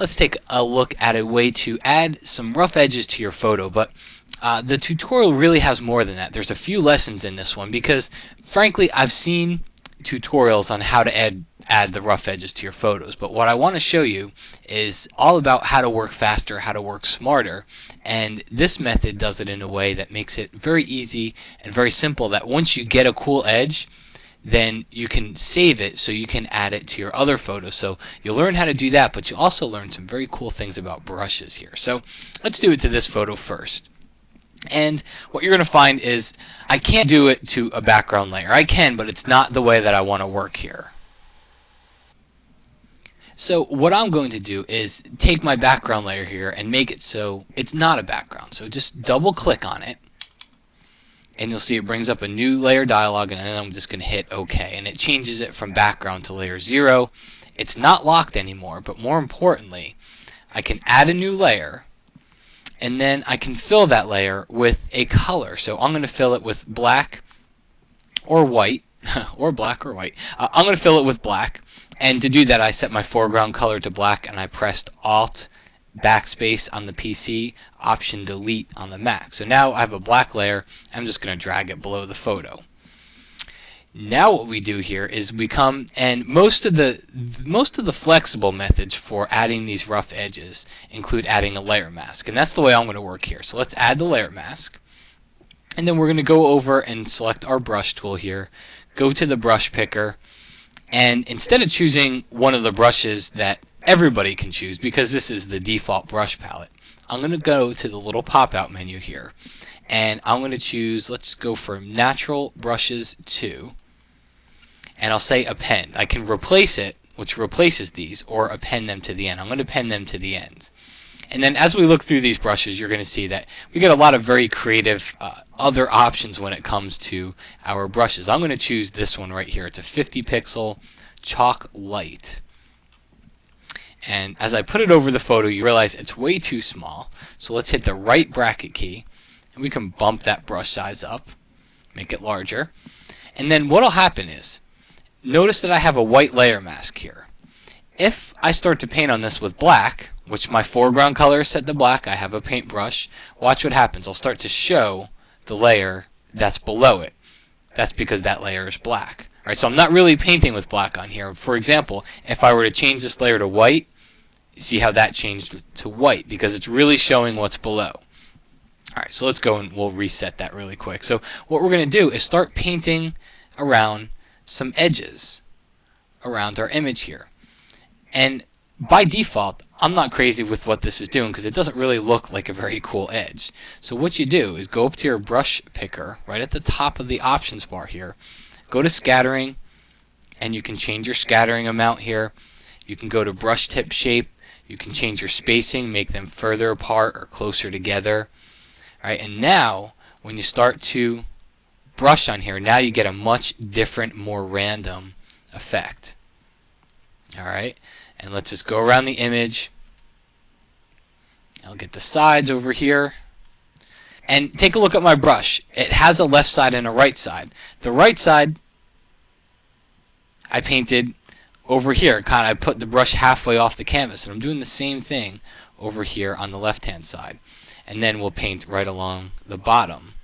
let's take a look at a way to add some rough edges to your photo. But the tutorial really has more than that. There's a few lessons in this one because, frankly, I've seen tutorials on how to add the rough edges to your photos, but what I want to show you is all about how to work faster, how to work smarter, and this method does it in a way that makes it very easy and very simple, that once you get a cool edge, then you can save it so you can add it to your other photos. So you'll learn how to do that, but you also learn some very cool things about brushes here. So let's do it to this photo first. And what you're going to find is I can't do it to a background layer. I can, but it's not the way that I want to work here. So what I'm going to do is take my background layer here and make it so it's not a background. So just double click on it, and you'll see it brings up a new layer dialog, and then I'm just going to hit OK, and it changes it from background to layer 0. It's not locked anymore, but more importantly, I can add a new layer, and then I can fill that layer with a color. So I'm going to fill it with black or white, or black or white. I'm going to fill it with black, and to do that I set my foreground color to black, and I pressed Alt backspace on the PC, Option Delete on the Mac. So now I have a black layer. I'm just going to drag it below the photo. Now what we do here is we come, and most of the flexible methods for adding these rough edges include adding a layer mask, and that's the way I'm going to work here. So let's add the layer mask, and then we're going to go over and select our brush tool here, go to the brush picker, and instead of choosing one of the brushes that everybody can choose, because this is the default brush palette, I'm going to go to the little pop-out menu here, and I'm going to choose, let's go for Natural Brushes 2, and I'll say append. I can replace it, which replaces these, or append them to the end. I'm going to append them to the ends. And then as we look through these brushes, you're going to see that we get a lot of very creative other options when it comes to our brushes. I'm going to choose this one right here. It's a 50 pixel chalk light. And as I put it over the photo, you realize it's way too small. So let's hit the right bracket key, and we can bump that brush size up, make it larger. And then what will happen is, notice that I have a white layer mask here. If I start to paint on this with black, which my foreground color is set to black, I have a paintbrush, watch what happens. I'll start to show the layer that's below it. That's because that layer is black. Alright, so I'm not really painting with black on here. For example, if I were to change this layer to white, see how that changed to white, because it's really showing what's below. Alright, so let's go and we'll reset that really quick. So what we're going to do is start painting around some edges around our image here. And by default, I'm not crazy with what this is doing because it doesn't really look like a very cool edge. So what you do is go up to your brush picker right at the top of the options bar here, go to scattering, and you can change your scattering amount here. You can go to brush tip shape, you can change your spacing, make them further apart or closer together. Alright, and now when you start to brush on here, now you get a much different, more random effect. Alright, and let's just go around the image. I'll get the sides over here. And take a look at my brush. It has a left side and a right side. The right side I painted over here. I put the brush halfway off the canvas, and I'm doing the same thing over here on the left hand side. And then we'll paint right along the bottom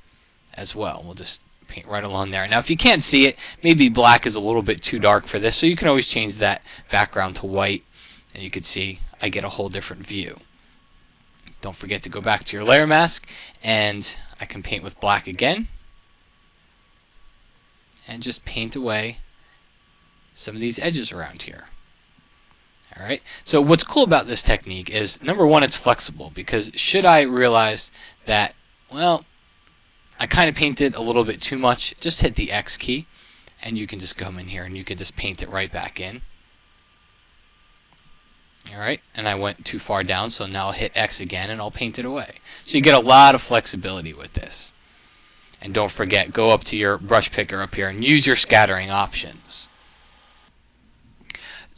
as well. We'll just paint right along there. Now if you can't see it, maybe black is a little bit too dark for this, so you can always change that background to white, and you can see I get a whole different view. Don't forget to go back to your layer mask, and I can paint with black again, and just paint away some of these edges around here. Alright, so what's cool about this technique is, number one, it's flexible, because should I realize that, well, I kind of painted a little bit too much, just hit the X key, and you can just come in here and you can just paint it right back in. Alright, and I went too far down, so now I'll hit X again and I'll paint it away. So you get a lot of flexibility with this. And don't forget, go up to your brush picker up here and use your scattering options.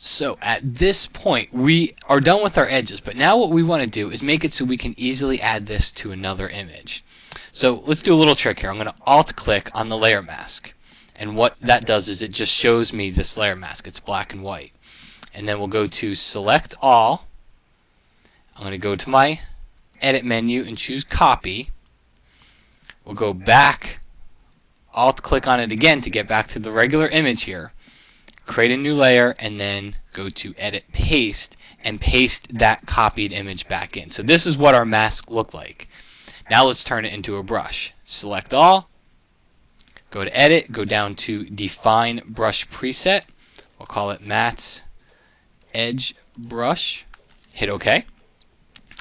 So at this point, we are done with our edges, but now what we want to do is make it so we can easily add this to another image. So let's do a little trick here. I'm going to Alt-click on the layer mask, and what that does is it just shows me this layer mask. It's black and white. And then we'll go to Select All, I'm going to go to my edit menu and choose copy. We'll go back, alt click on it again to get back to the regular image here. Create a new layer and then go to edit paste and paste that copied image back in. So this is what our mask looked like. Now let's turn it into a brush. Select all, go to edit, go down to define brush preset. We'll call it Matt's Edge Brush. Hit OK.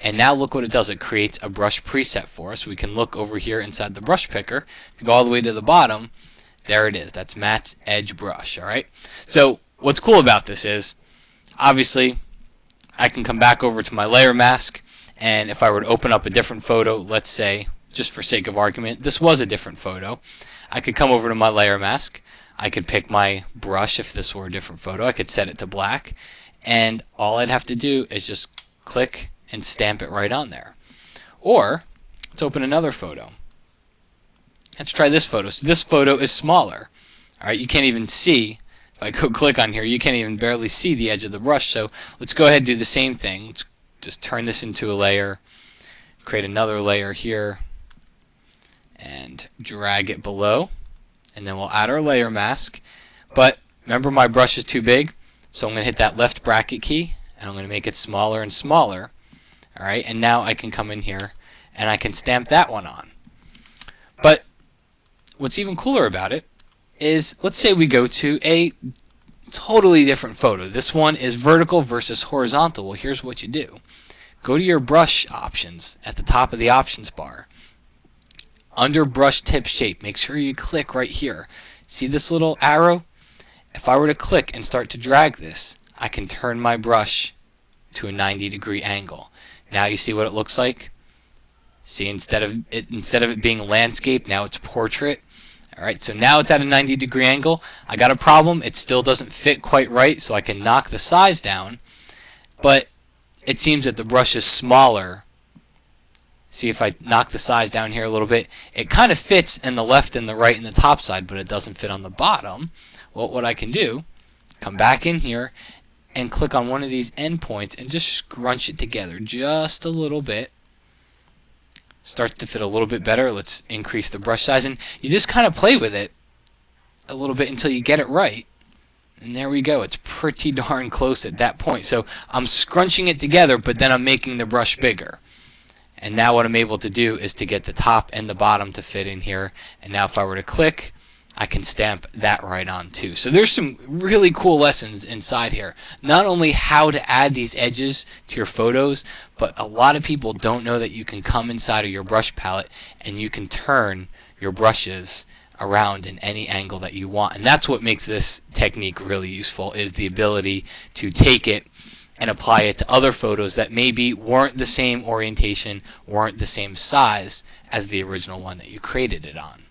And now look what it does. It creates a brush preset for us. We can look over here inside the brush picker. If you go all the way to the bottom, there it is. That's Matt's Edge Brush. Alright. So what's cool about this is, obviously, I can come back over to my layer mask, and if I were to open up a different photo, let's say, just for sake of argument, this was a different photo, I could come over to my layer mask. I could pick my brush if this were a different photo. I could set it to black, and all I'd have to do is just click and stamp it right on there. Or let's open another photo. Let's try this photo. So this photo is smaller. Alright, you can't even see, if I go click on here, you can't even barely see the edge of the brush. So let's go ahead and do the same thing. Let's just turn this into a layer, create another layer here, and drag it below. And then we'll add our layer mask. But remember, my brush is too big, so I'm going to hit that left bracket key, and I'm going to make it smaller and smaller. Alright, and now I can come in here and I can stamp that one on. But what's even cooler about it is, let's say we go to a totally different photo. This one is vertical versus horizontal. Well, here's what you do. Go to your brush options at the top of the options bar. Under brush tip shape, make sure you click right here. See this little arrow? If I were to click and start to drag this, I can turn my brush to a 90-degree angle. Now you see what it looks like? See, instead of it being landscape, now it's portrait. Alright, so now it's at a 90-degree angle. I got a problem. It still doesn't fit quite right, so I can knock the size down. But it seems that the brush is smaller. See, if I knock the size down here a little bit, it kind of fits in the left and the right and the top side, but it doesn't fit on the bottom. Well, what I can do, come back in here and click on one of these endpoints and just scrunch it together just a little bit. Starts to fit a little bit better. Let's increase the brush size, and you just kind of play with it a little bit until you get it right. And there we go. It's pretty darn close at that point. So I'm scrunching it together, but then I'm making the brush bigger. And now what I'm able to do is to get the top and the bottom to fit in here. And now if I were to click, I can stamp that right on too. So there's some really cool lessons inside here. Not only how to add these edges to your photos, but a lot of people don't know that you can come inside of your brush palette and you can turn your brushes around in any angle that you want. And that's what makes this technique really useful, is the ability to take it and apply it to other photos that maybe weren't the same orientation, weren't the same size as the original one that you created it on.